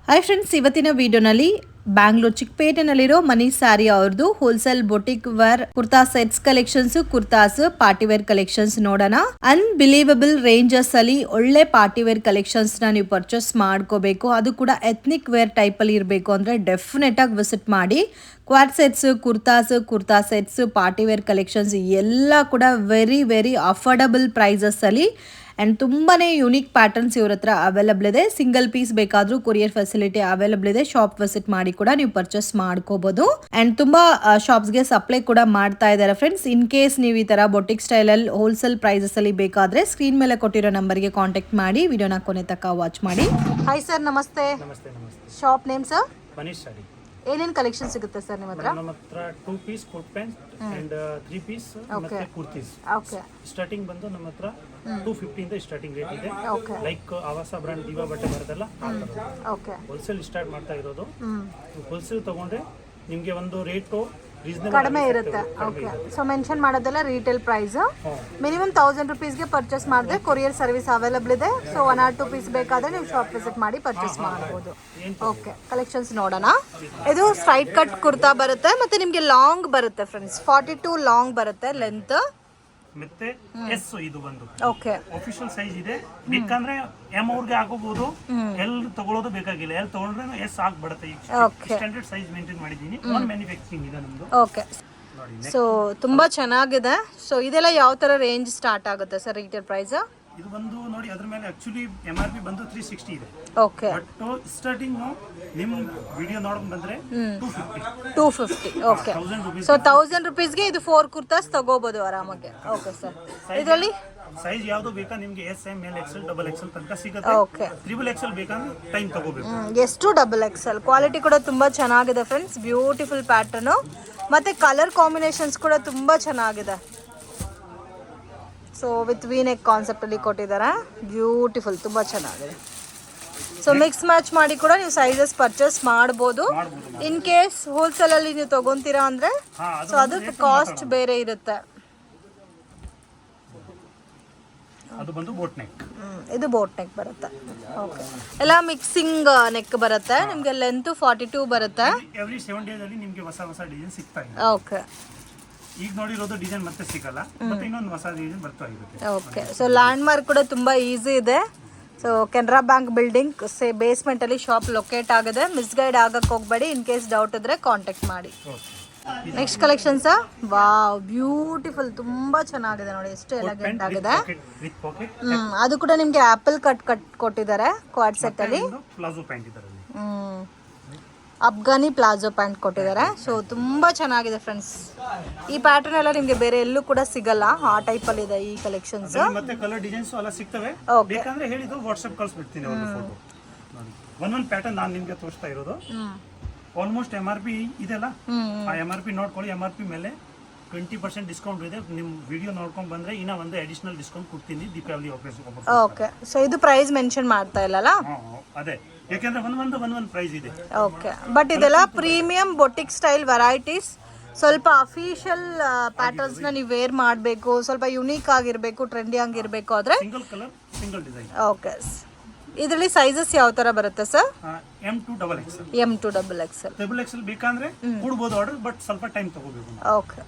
Hi friends, ಇವತ್ತಿನ ವಿಡಿಯೋನಲ್ಲಿ ಬ್ಯಾಂಗ್ಳೂರ್ ಚಿಕ್ಕಪೇಟೆನಲ್ಲಿರೋ ಮನಿ ಸ್ಯಾರಿ ಅವ್ರದ್ದು wholesale boutique wear kurta sets collections, kurtas, party wear collections ನೋಡೋಣ. ಅನ್ಬಿಲೀವಬಲ್ ರೇಂಜಸ್ ಅಲ್ಲಿ ಒಳ್ಳೆ ಪಾರ್ಟಿ ವೇರ್ ಕಲೆಕ್ಷನ್ಸ್ ನ ನೀವು ಪರ್ಚೇಸ್ ಮಾಡ್ಕೋಬೇಕು, ಅದು ಕೂಡ ಎಥ್ನಿಕ್ ವೇರ್ ಟೈಪ್ ಅಲ್ಲಿ ಇರಬೇಕು ಅಂದ್ರೆ ಡೆಫಿನೆಟ್ ಆಗಿ ವಿಸಿಟ್ ಮಾಡಿ. Coord sets, kurta sets, party wear collections ಎಲ್ಲ ಕೂಡ ವೆರಿ ಅಫೋರ್ಡಬಲ್ ಪ್ರೈಸಸ್ ಅಲ್ಲಿ ಆ್ಯಂಡ್ ತುಂಬಾ ಯುನೀಕ್ ಪ್ಯಾಟರ್ನ್ಸ್ ಇವ್ರ ಹತ್ರ ಅವೈಲಬಲ್ ಇದೆ. ಸಿಂಗಲ್ ಪೀಸ್ ಬೇಕಾದರೂ ಕೊರಿಯರ್ ಫೆಸಿಲಿಟಿ ಅವೈಲಬಲ್ ಇದೆ. ಶಾಪ್ ವಿಸಿಟ್ ಮಾಡಿ ಕೂಡ ನೀವು ಪರ್ಚೇಸ್ ಮಾಡ್ಕೋಬಹುದು. ಆ್ಯಂಡ್ ತುಂಬಾ ಶಾಪ್ಸ್ಗೆ ಸಪ್ಲೈ ಕೂಡ ಮಾಡ್ತಾ ಇದ್ದಾರೆ ಫ್ರೆಂಡ್ಸ್. ಇನ್ ಕೇಸ್ ನೀವು ಈ ತರ ಬೊಟಿಕ್ ಸ್ಟೈಲಲ್ಲಿ ಹೋಲ್ಸೇಲ್ ಪ್ರೈಸಸ್ ಅಲ್ಲಿ ಬೇಕಾದ್ರೆ ಸ್ಕ್ರೀನ್ ಮೇಲೆ ಕೊಟ್ಟಿರೋ ನಂಬರ್ಗೆ ಕಾಂಟ್ಯಾಕ್ಟ್ ಮಾಡಿ. ವಿಡಿಯೋನ ಕೊನೆ ತನಕ ವಾಚ್ ಮಾಡಿ. ಹಾಯ್ ಸರ್, ನಮಸ್ತೆ. Shop name sir? Manish Sari. ಏನೇನು ಕಲೆಕ್ಷನ್ ಸಿಗುತ್ತೆ ಸರ್ ನಿಮ್ಮ ಹತ್ರ? ನಮ್ಮ ಹತ್ರ 2 piece coat pant and 3 piece ಮತ್ತೆ ಕುರ್ತೀಸ್. ಓಕೆ. ಸ್ಟಾರ್ಟಿಂಗ್ ಬಂದು ನಮ್ಮ ಹತ್ರ 250 ಇಂದ ಸ್ಟಾರ್ಟಿಂಗ್ ರೇಟ್ ಇದೆ. ಲೈಕ್ ಆವಾಸ ಬ್ರಾಂಡ್ ದಿವಾ ಬಟ್ಟೆ ಬರುತ್ತಲ್ಲ, ಓಕೆ. ಹೋಲ್ಸೇಲ್ ಸ್ಟಾರ್ಟ್ ಮಾಡ್ತಾ ಇರೋದು. ಹೋಲ್ಸೇಲ್ ತಗೊಂಡ್ರೆ ನಿಮಗೆ ಒಂದು ರೇಟು ಕಡಿಮೆ ಇರುತ್ತೆ. ಓಕೆ. ಸೊ ಮೆನ್ಷನ್ ಮಾಡೋದೆಲ್ಲ ರೀಟೇಲ್ ಪ್ರೈಸ್. ಮಿನಿಮಮ್ 1000 ರುಪೀಸ್ಗೆ ಪರ್ಚೇಸ್ ಮಾಡಿದ್ರೆ ಕೊರಿಯರ್ ಸರ್ವಿಸ್ ಅವೈಲಬಲ್ ಇದೆ. ಸೊ 1 or 2 ಪೀಸ್ ಬೇಕಾದ್ರೆ ನೀವು ಶಾಪ್ ವಿಸಿಟ್ ಮಾಡಿ ಪರ್ಚೇಸ್ ಮಾಡಬಹುದು. ಓಕೆ, ಕಲೆಕ್ಷನ್ಸ್ ನೋಡೋಣ. ಇದು ಸ್ಟ್ರೈಟ್ ಕಟ್ ಕುರ್ತಾ ಬರುತ್ತೆ, ಮತ್ತೆ ನಿಮಗೆ ಲಾಂಗ್ ಬರುತ್ತೆ ಫ್ರೆಂಡ್ಸ್. 42 ಲಾಂಗ್ ಬರುತ್ತೆ ಲೆಂತ್. ಮತ್ತೆ ಎಸ್ ಇದು ಬಂದು ಓಕೆ ಆಫಿಷಿಯಲ್ ಸೈಜ್ ಇದೆ. ಬೇಕಂದ್ರೆ ಎಂ ಅವ್ರಿಗೆ ಹಾಕೋಬಹುದು, ಎಲ್ ತಗೊಳ್ಳೋದು ಬೇಕಾಗಿಲ್ಲ. ಎಲ್ ತಗೊಂಡ್ರೆ ಎಸ್ ಆಗ್ಬಿಡುತ್ತೆ. ಸ್ಟ್ಯಾಂಡರ್ಡ್ ಸೈಜ್ ಮೇಂಟೈನ್ ಮಾಡಿದೀನಿ. ಓನ್ ಮ್ಯಾನುಫ್ಯಾಕ್ಚರಿಂಗ್ ಇದೆ ನಮ್ದು. ಓಕೆ. ಸೊ ತುಂಬಾ ಚೆನ್ನಾಗಿದೆ. ಸೊ ಇದೆಲ್ಲ ಯಾವ ತರ ರೇಂಜ್ ಸ್ಟಾರ್ಟ್ ಆಗುತ್ತೆ ಸರ್ ರೀಟೇಲ್ ಪ್ರೈಸ್? ಇದು ಬಂದು ನೋಡಿ, ಅದ್ರ ಮೇಲೆ ಆಕ್ಚುಲಿ MRP ಬಂದು 360 ಇದೆ. ಓಕೆ. ಬಟ್ ಸ್ಟಾರ್ಟಿಂಗ್ ನಿಮ್ ವಿಡಿಯೋ ನೋಡಕ್ ಬಂದ್ರೆ 250. ಓಕೆ. ಸೊ 1000 ರುಪೀಸ್ಗೆ ಇದು 4 ಕುರ್ತಾಸ್ ತಗೋಬಹುದು ಆರಾಮಾಗಿ. Okay sir. ಇದರಲ್ಲಿ ಸೈಜ್ ಯಾವುದು ಬೇಕಾ ನಿಮ್ಗೆ? S, M, L, XL, XXL ತನಕ ಸಿಗುತ್ತೆ. ಓಕೆ. XXL ಬೇಕಂದ್ರೆ ಟೈಮ್ ತಗೋಬೇಕು. ಎಷ್ಟು XXL ಕ್ವಾಲಿಟಿ ಕೂಡ ತುಂಬಾ ಚೆನ್ನಾಗಿದೆ ಫ್ರೆಂಡ್ಸ್. ಬ್ಯೂಟಿಫುಲ್ ಪ್ಯಾಟರ್ನ್ ಮತ್ತೆ ಕಲರ್ ಕಾಂಬಿನೇಷನ್ಸ್ ಕೂಡ ತುಂಬಾ ಚೆನ್ನಾಗಿದೆ. So with V neck concept ಅಲ್ಲಿ ಕೊಟ್ಟಿದ್ದಾರೆ. ಬ್ಯೂಟಿಫುಲ್, ತುಂಬಾ ಚೆನ್ನಾಗಿದೆ. ಸೊ ಮಿಕ್ಸ್ ಮ್ಯಾಚ್ ಮಾಡಿ ಕೂಡ ನೀವು ಸೈಜಸ್ ಪರ್ಚೇಸ್ ಮಾಡ್ಬೋದು. ಇನ್ ಕೇಸ್ ಹೋಲ್ಸೇಲ್ ಅಲ್ಲಿ ನೀವು ತಗೊಂತೀರಾ ಅಂದ್ರೆ ಸೊ ಅದಕ್ಕೆ ಕಾಸ್ಟ್ ಬೇರೆ ಇರುತ್ತೆ. ಅದು ಬಂದು ಬೋಟ್ ನೆಕ್. ಇದು ಬೋಟ್ ನೆಕ್ ಬರುತ್ತೆ. ಓಕೆ. ಎಲ್ಲ ಮಿಕ್ಸಿಂಗ್ ನೆಕ್ ಬರುತ್ತೆ. ನಿಮಗೆ ಲೆಂತ್ 42 ಬರುತ್ತೆ. ಎವ್ರಿ 7 ಡೇಸ್ ಅಲ್ಲಿ ನಿಮಗೆ ಹೊಸ ಡಿಸೈನ್ ಸಿಗ್ತಾ ಇದೆ. ಓಕೆ. ಈಗ ನೋಡಿರೋದು ಡಿಸೈನ್ ಮತ್ತೆ ಸಿಗಲ್ಲ, ಮತ್ತೆ ಇನ್ನೊಂದು ಹೊಸ ಡಿಸೈನ್ ಬರ್ತಾ ಇರುತ್ತೆ. ಓಕೆ. ಸೊ ಲ್ಯಾಂಡ್ ಮಾರ್ಕ್ ಕೂಡ ತುಂಬಾ ಈಸಿ ಇದೆ. So Canara bank building basement ಅಲ್ಲಿ ಶಾಪ್ ಲೊಕೇಟ್ ಆಗಿದೆ. ಮಿಸ್ಗೈಡ್ ಆಗಕ್ಕೆ ಹೋಗಬೇಡಿ. ಇನ್ ಕೇಸ್ ಡೌಟ್ ಇದ್ರೆ ಕಾಂಟ್ಯಾಕ್ಟ್ ಮಾಡಿ. Next collections. ವಾವ್, ಬ್ಯೂಟಿಫುಲ್, ತುಂಬಾ ಚೆನ್ನಾಗಿದೆ ನೋಡಿ. ಎಷ್ಟು ಎಲಿಗೆಂಟ್ ಆಗಿದೆ. ಅದು ಕೂಡ ನಿಮ್ಗೆ ಆಪಲ್ ಕಟ್ ಕೊಟ್ಟಿದ್ದಾರೆ ಕ್ವಾಡ್ ಸೆಟ್ ಅಲ್ಲಿ. ಪ್ಲಾಜೋ ಪ್ಯಾಂಟ್ ಇದೆ. ಅಫ್ಘಾನಿ ಪ್ಲಾಜೋ ಪ್ಯಾಂಟ್ ಕೊಟ್ಟಿದ್ದಾರೆ. ಸೊ ತುಂಬಾ ಚೆನ್ನಾಗಿದೆ ಫ್ರೆಂಡ್ಸ್. ಈ ಪ್ಯಾಟರ್ನ್ ಎಲ್ಲ ನಿಮ್ಗೆ ಬೇರೆ ಎಲ್ಲೂ ಕೂಡ ಸಿಗಲ್ಲ. ಆ ಟೈಪ್ ಅಲ್ಲಿ ಇದೆ ಈ ಕಲೆಕ್ಷನ್ಸ್. ಮತ್ತೆ ಕಲರ್ ಡಿಸೈನ್ಸ್ ಎಲ್ಲ ಸಿಗ್ತವೆ. ಬೇಕಂದ್ರೆ ಹೇಳಿದ್ದು ವಾಟ್ಸ್ಆಪ್ ಕಳಿಸ್ಬಿಡ್ತೀನಿ ಒಂದು ಫೋಟೋ. ಒಂದೊಂದು ಪ್ಯಾಟರ್ನ್ ನಾನು ನಿಮ್ಗೆ ತೋರಿಸ್ತಾ ಇರೋದು. ಆಲ್ಮೋಸ್ಟ್ MRP ಇದೆಲ್ಲ. ಆ MRP ನೋಡ್ಕೊಳ್ಳಿ. MRP ಮೇಲೆ 20% ಡಿಸ್ಕೌಂಟ್ ಇದೆ. ನಿಮ್ ವಿಡಿಯೋ ನೋಡ್ಕೊಂಡ್ ಬಂದ್ರೆ ಇನ್ನ ಒಂದು ಅಡಿಷನಲ್ ಡಿಸ್ಕೌಂಟ್ ಕೊಡ್ತೀನಿ ದೀಪಾವಳಿ ಆಫರ್. ಓಕೆ. ಸೊ ಇದು ಪ್ರೈಸ್ ಮೆನ್ಷನ್ ಮಾಡ್ತಾ ಇಲ್ಲಲ್ಲ? ಅದೇ, ಯಾಕಂದ್ರೆ ಒಂದೊಂದು ಪ್ರೈಸ್ ಇದೆ. ಓಕೆ. ಬಟ್ ಇದೆಲ್ಲ ಪ್ರೀಮಿಯಂ ಬೊಟಿಕ್ ಸ್ಟೈಲ್ ವೆರೈಟೀಸ್. ಸ್ವಲ್ಪ ಅಫಿಷಿಯಲ್ ಪ್ಯಾಟರ್ನ್ಸ್ ನ ನೀವು ವೇರ್ ಮಾಡಬೇಕು, ಸ್ವಲ್ಪ ಯುನೀಕ್ ಆಗಿರಬೇಕು, ಟ್ರೆಂಡಿ ಆಗಿರಬೇಕು ಆದ್ರೆ single colour single design. Okay. ಇದರಲ್ಲಿ ಸೈಜಸ್ ಯಾವ ತರ ಬರುತ್ತೆ sir? M to XXL. M to XXL. XXL ಬೇಕಂದ್ರೆ ಕೊಡಬಹುದು ಆರ್ಡರ್, ಬಟ್ ಸ್ವಲ್ಪ ಟೈಮ್ ತಗೋಬೇಕು. ಓಕೆ.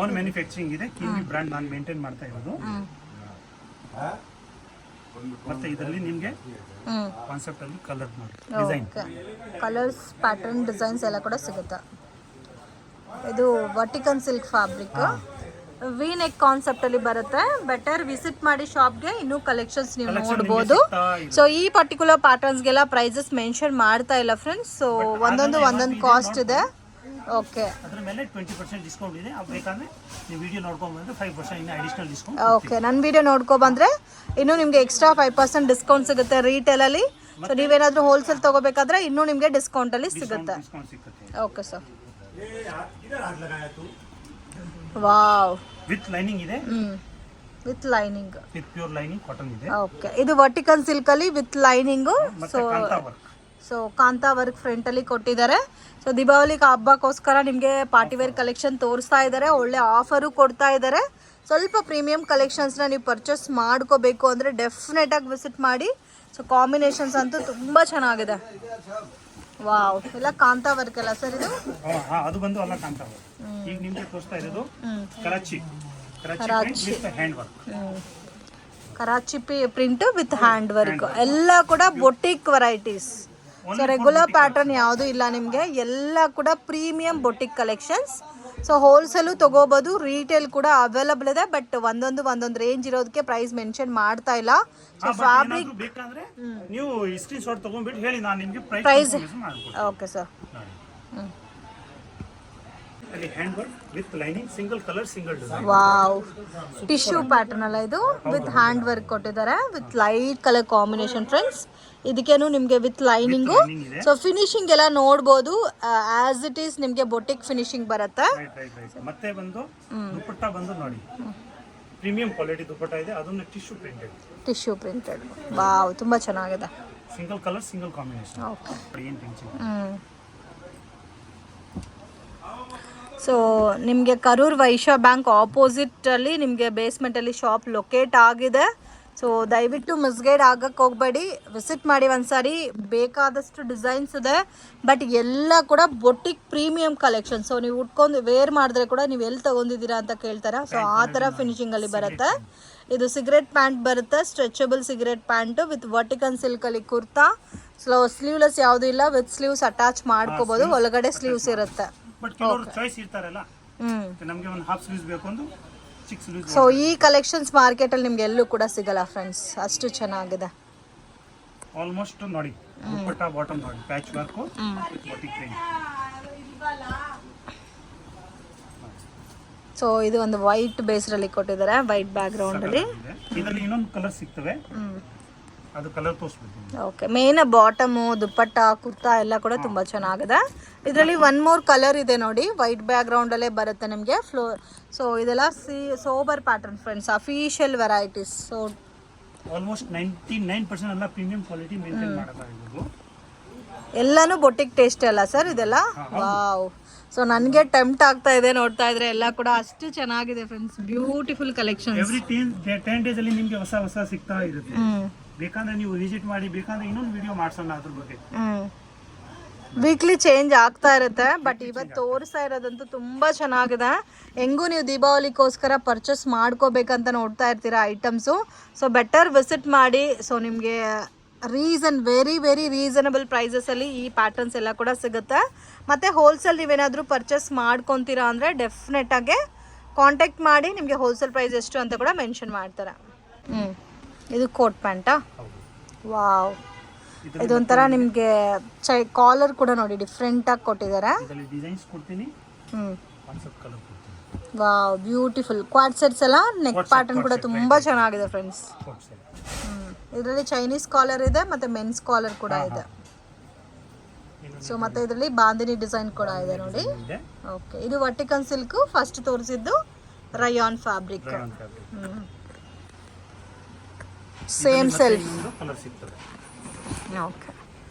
ಓನ್ ಮ್ಯಾನುಫ್ಯಾಕ್ಚರಿಂಗ್ ಇದೆ. ಕಿವಿ ಬ್ರ್ಯಾಂಡ್ ನಾನು ಮೇಂಟೈನ್ ಮಾಡ್ತಾ ಇರೋದು. ಮತ್ತೆ ಇದರಲ್ಲಿ ನಿಮಗೆ ಕಾನ್ಸೆಪ್ಟ್ ಅಲ್ಲಿ ಕಲರ್ ನೋಡಿ ಡಿಸೈನ್, ಕಲರ್ಸ್, ಪ್ಯಾಟರ್ನ್, ಡಿಸೈನ್ಸ್ ಎಲ್ಲ ಕೂಡ ಸಿಗುತ್ತೆ. ಇದು vertical silk fabric V neck concept ಅಲ್ಲಿ ಬರುತ್ತೆ. ಬೆಟರ್ ವಿಸಿಟ್ ಮಾಡಿ ಶಾಪ್ಗೆ, ಇನ್ನೂ ಕಲೆಕ್ಷನ್ಸ್ ನೀವು ನೋಡಬಹುದು. ಸೊ ಈ ಪರ್ಟಿಕ್ಯುಲರ್ ಪ್ಯಾಟರ್ನ್ಸ್ಗೆಲ್ಲ ಪ್ರೈಸಸ್ ಮೆನ್ಷನ್ ಮಾಡ್ತಾ ಇಲ್ಲ ಫ್ರೆಂಡ್ಸ್. ಸೊ ಒಂದೊಂದು ಕಾಸ್ಟ್ ಇದೆ. ಓಕೆ. ಅದರ ಮೇಲೆ 20% ಡಿಸ್ಕೌಂಟ್ ಇದೆ. ಬೇಕಂದ್ರೆ ನೀವು ವಿಡಿಯೋ ನೋಡ್ಕೊಂಡು ಬಂದ್ರೆ 5% ಇನ್ನ ಅಡಿಷನಲ್ ಡಿಸ್ಕೌಂಟ್. ಓಕೆ. ನನ್ನ ವಿಡಿಯೋ ನೋಡ್ಕೊ ಬಂದ್ರೆ ಇನ್ನೂ ನಿಮಗೆ ಎಕ್ಸ್ಟ್ರಾ 5% ಡಿಸ್ಕೌಂಟ್ ಸಿಗುತ್ತೆ ರೀಟೇಲ್ ಅಲ್ಲಿ. ಸೊ ನೀವೇನಾದ್ರೂ ಹೋಲ್ಸೇಲ್ ತಗೋಬೇಕಾದ್ರೆ ಇನ್ನೂ ನಿಮಗೆ ಡಿಸ್ಕೌಂಟ್ ಅಲ್ಲಿ ಸಿಗುತ್ತೆ. Okay sir. Wow, with lining ಇದೆ. With lining, with pure lining cotton ಇದೆ. ಓಕೆ. ಇದು ವರ್ಟಿಕಲ್ ಸಿಲ್ಕ್ ಅಲ್ಲಿ with lining. So kantha work front ಅಲ್ಲಿ ಕೊಟ್ಟಿದ್ದಾರೆ. ಸೊ ದೀಪಾವಳಿ ಹಬ್ಬಕ್ಕೋಸ್ಕರ ನಿಮಗೆ ಪಾರ್ಟಿ ವೇರ್ ಕಲೆಕ್ಷನ್ ತೋರಿಸ್ತಾ ಇದ್ದಾರೆ. ಒಳ್ಳೆ ಆಫರು ಕೊಡ್ತಾ ಇದ್ದಾರೆ. ಸ್ವಲ್ಪ ಪ್ರೀಮಿಯಂ ಕಲೆಕ್ಷನ್ಸ್ನ ನೀವು ಪರ್ಚೇಸ್ ಮಾಡ್ಕೋಬೇಕು ಅಂದರೆ ಡೆಫಿನೆಟಾಗಿ ವಿಸಿಟ್ ಮಾಡಿ. ಸೊ ಕಾಂಬಿನೇಷನ್ಸ್ ಅಂತೂ ತುಂಬ ಚೆನ್ನಾಗಿದೆ. ವಾವ್, ಎಲ್ಲ ಕಾಂತಾ ವರ್ಕ್ ಅಲ್ಲ ಸರ್ ಇದು? ಅದು ಬಂದು ಅಲ್ಲ ಕಾಂತಾ ವರ್ಕ್. ಈಗ ನಿಮಗೆ ತೋರಿಸ್ತಾ ಇರೋದು Karachi hand work. Karachi print with hand work, ಎಲ್ಲ ಕೂಡ boutique varieties. So regular pattern ಯಾವುದೂ ಇಲ್ಲ ನಿಮಗೆ, ಎಲ್ಲ ಕೂಡ premium boutique collections. So wholesale ತೊಗೋಬೋದು, ರೀಟೇಲ್ ಕೂಡ ಅವೈಲಬಲ್ ಇದೆ. ಬಟ್ ಒಂದೊಂದು ರೇಂಜ್ ಇರೋದಕ್ಕೆ ಪ್ರೈಸ್ ಮೆನ್ಷನ್ ಮಾಡ್ತಾ ಇಲ್ಲ. ಸೊ ಫ್ಯಾಬ್ರಿಕ್ ಬೇಕಾದ್ರೆ ನೀವು ಸ್ಕ್ರೀನ್ ಶಾಟ್ ತಗೊಂಡ್ಬಿಟ್ಟು ಹೇಳಿ, ನಾನು ನಿಮಗೆ ಪ್ರೈಸ್ ಓಕೆ ಸರ್. ಅಲ್ಲಿ hand work with lining, single colour single design. Wow, tissue pattern ಅಲ್ಲ ಇದು, ವಿತ್ ಹ್ಯಾಂಡ್ ವರ್ಕ್ ಕೊಟ್ಟಿದ್ದಾರೆ, with light colour combination friends. ಇದಕ್ಕೇನು ನಿಮಗೆ ವಿತ್ ಲೈನಿಂಗು. ಸೊ ಫಿನಿಶಿಂಗ್ ಎಲ್ಲ ನೋಡ್ಬೋದು, ಆಸ್ ಇಟ್ ಈಸ್ ನಿಮಗೆ ಬೊಟಿಕ್ ಫಿನಿಶಿಂಗ್ ಬರುತ್ತೆ. ಮತ್ತೆ ಬಂದು ದುಪಟ್ಟ ಬಂದು ನೋಡಿ, ಪ್ರೀಮಿಯಂ ಕ್ವಾಲಿಟಿ ದುಪಟ್ಟ ಇದೆ, ಅದನ್ನ ಟಿಶ್ಯೂ ಪ್ರಿಂಟೆಡ್. ವಾವ್, ತುಂಬಾ ಚೆನ್ನಾಗಿದೆ. Single colour single combination. So ನಿಮಗೆ ಕರೂರ್ ವೈಶ್ಯ ಬ್ಯಾಂಕ್ ಆಪೋಸಿಟ್ ಅಲ್ಲಿ ನಿಮಗೆ ಬೇಸ್ಮೆಂಟ್ ಅಲ್ಲಿ ಶಾಪ್ ಲೊಕೇಟ್ ಆಗಿದೆ. ಸೊ ದಯವಿಟ್ಟು ಮಿಸ್ಗೈಡ್ ಆಗಕ್ಕೆ ಹೋಗಬೇಡಿ, ವಿಸಿಟ್ ಮಾಡಿ ಒಂದ್ಸಾರಿ. ಬೇಕಾದಷ್ಟು ಡಿಸೈನ್ಸ್ ಇದೆ, ಬಟ್ ಎಲ್ಲ ಕೂಡ ಬೊಟಿಕ್ ಪ್ರೀಮಿಯಂ ಕಲೆಕ್ಷನ್. ಸೊ ನೀವು ಉಟ್ಕೊಂಡು ವೇರ್ ಮಾಡಿದ್ರೆ ಕೂಡ ನೀವು ಎಲ್ಲಿ ತೊಗೊಂಡಿದ್ದೀರಾ ಅಂತ ಕೇಳ್ತಾರೆ. ಸೊ ಆ ಥರ ಫಿನಿಶಿಂಗಲ್ಲಿ ಬರುತ್ತೆ. ಇದು ಸಿಗರೆಟ್ ಪ್ಯಾಂಟ್ ಬರುತ್ತೆ, stretchable cigarette pant with vertical ಸಿಲ್ಕಲ್ಲಿ ಕುರ್ತಾ. ಸ್ಲೀವ್ಲೆಸ್ ಯಾವುದೂ ಇಲ್ಲ, ವಿತ್ ಸ್ಲೀವ್ಸ್ ಅಟ್ಯಾಚ್ ಮಾಡ್ಕೋಬೋದು, ಒಳಗಡೆ ಸ್ಲೀವ್ಸ್ ಇರುತ್ತೆ. ನಮಗೆ ಒಂದು ಹಾಫ್ ಸ್ಲೀವ್ಸ್ ಬೇಕು ಒಂದು. ಸೊ ಈ ಕಲೆಕ್ಷನ್ಸ್ ಮಾರ್ಕೆಟಲ್ಲಿ ನಿಮ್ಗೆ ಎಲ್ಲೂ ಕೂಡ ಸಿಗಲ್ಲ ಫ್ರೆಂಡ್ಸ್, ಅಷ್ಟು ಚೆನ್ನಾಗಿದೆ. ಆಲ್ಮೋಸ್ಟ್ ನೋಡಿ, ದುಪಟ್ಟ ಬಾಟಮ್ ನೋಡಿ, patch work with boutique print. So ಇದು ಒಂದು ವೈಟ್ ಬೇಸ್ರಲ್ಲಿ ಕೊಟ್ಟಿದ್ದಾರೆ, ವೈಟ್ ಬ್ಯಾಕ್ ಗ್ರೌಂಡ್ ಅಲ್ಲಿ. ಇದರಲ್ಲಿ ಇನ್ನೊಂದು ಕಲರ್ ಸಿಗ್ತವೆ, ಅದು ಕಲರ್ ತೋರಿಸ್ಬಿಡ್ತೀನಿ. Okay, main bottom, dupatta, kurta ಎಲ್ಲ ಕೂಡ ತುಂಬ ಚೆನ್ನಾಗಿದೆ. ಇದರಲ್ಲಿ ಒನ್ ಮೋರ್ ಕಲರ್ ಇದೆ ನೋಡಿ, ವೈಟ್ ಬ್ಯಾಕ್ ಗ್ರೌಂಡಲ್ಲೇ ಬರುತ್ತೆ ನಿಮಗೆ ಫ್ಲೋರ್. ಸೊ ಇದೆಲ್ಲ sober pattern friends, official varieties. So almost 99% ಎಲ್ಲ ಪ್ರೀಮಿಯಂ ಕ್ವಾಲಿಟಿ ಮೇಂಟೈನ್ ಮಾಡಲಾಗಿರೋದು. ಎಲ್ಲಾನು ಬೊಟಿಕ್ ಟೇಸ್ಟ್ ಅಲ್ಲ ಸರ್ ಇದೆಲ್ಲ? ವಾವ್. ಸೊ ನನಗೆ ಟೆಂಪ್ಟ್ ಆಗ್ತಾ ಇದೆ ನೋಡ್ತಾ ಇದ್ರೆ, ಎಲ್ಲ ಕೂಡ ಅಷ್ಟು ಚೆನ್ನಾಗಿದೆ friends, beautiful collection. Every 10 days ಅಲ್ಲಿ ನಿಮಗೆ ಹೊಸ ಸಿಗ್ತಾ ಇರುತ್ತೆ. ಬೇಕಾದ್ರೆ ನೀವು ವಿಸಿಟ್ ಮಾಡಿ, ಬೇಕಾದ್ರೆ ಇನ್ನೊಂದು ವಿಡಿಯೋ ಮಾಡ್ಸೋಣ ಅದ್ರ ಬಗ್ಗೆ. ವೀಕ್ಲಿ ಚೇಂಜ್ ಆಗ್ತಾ ಇರುತ್ತೆ, ಬಟ್ ಇವತ್ತು ತೋರಿಸ್ತಾ ಇರೋದಂತೂ ತುಂಬ ಚೆನ್ನಾಗಿದೆ. ಹೆಂಗೂ ನೀವು ದೀಪಾವಳಿಗೋಸ್ಕರ ಪರ್ಚೇಸ್ ಮಾಡ್ಕೋಬೇಕಂತ ನೋಡ್ತಾ ಇರ್ತೀರಾ ಐಟಮ್ಸು. ಸೊ ಬೆಟರ್ ವಿಸಿಟ್ ಮಾಡಿ. ಸೊ ನಿಮಗೆ ವೆರಿ ವೆರಿ ರೀಸನಬಲ್ ಪ್ರೈಸಸಲ್ಲಿ ಈ ಪ್ಯಾಟರ್ನ್ಸ್ ಎಲ್ಲ ಕೂಡ ಸಿಗುತ್ತೆ. ಮತ್ತು ಹೋಲ್ಸೇಲ್ ನೀವೇನಾದರೂ ಪರ್ಚೇಸ್ ಮಾಡ್ಕೊತೀರಾ ಅಂದರೆ ಡೆಫಿನೆಟಾಗಿ ಕಾಂಟ್ಯಾಕ್ಟ್ ಮಾಡಿ, ನಿಮಗೆ ಹೋಲ್ಸೇಲ್ ಪ್ರೈಸ್ ಎಷ್ಟು ಅಂತ ಕೂಡ ಮೆನ್ಷನ್ ಮಾಡ್ತಾರೆ. ಇದು ಕೋಟ್ ಪ್ಯಾಂಟಾ? ವಾವ್, ಇದೊಂಥರ ನಿಮಗೆ ಕಾಲರ್ ಕೂಡ ನೋಡಿ ಡಿಫ್ರೆಂಟಾಗಿ ಕೊಟ್ಟಿದ್ದಾರೆ. ವಾವ್, ಬ್ಯೂಟಿಫುಲ್ ಕ್ವಾಡ್ ಸೆಟ್ಸ್ ಎಲ್ಲ. ನೆಕ್ ಪ್ಯಾಟರ್ನ್ ಕೂಡ ತುಂಬ ಚೆನ್ನಾಗಿದೆ ಫ್ರೆಂಡ್ಸ್. ಇದರಲ್ಲಿ ಚೈನೀಸ್ ಕಾಲರ್ ಇದೆ ಮತ್ತು ಮೆನ್ಸ್ ಕಾಲರ್ ಕೂಡ ಇದೆ. ಸೊ ಮತ್ತೆ ಇದರಲ್ಲಿ ಬಾಂದಿನಿ ಡಿಸೈನ್ ಕೂಡ ಇದೆ ನೋಡಿ. ಓಕೆ, ಇದು ವರ್ಟಿಕಲ್ ಸಿಲ್ಕ್, ಫಸ್ಟ್ ತೋರಿಸಿದ್ದು Riyan fabric. Same self. Okay,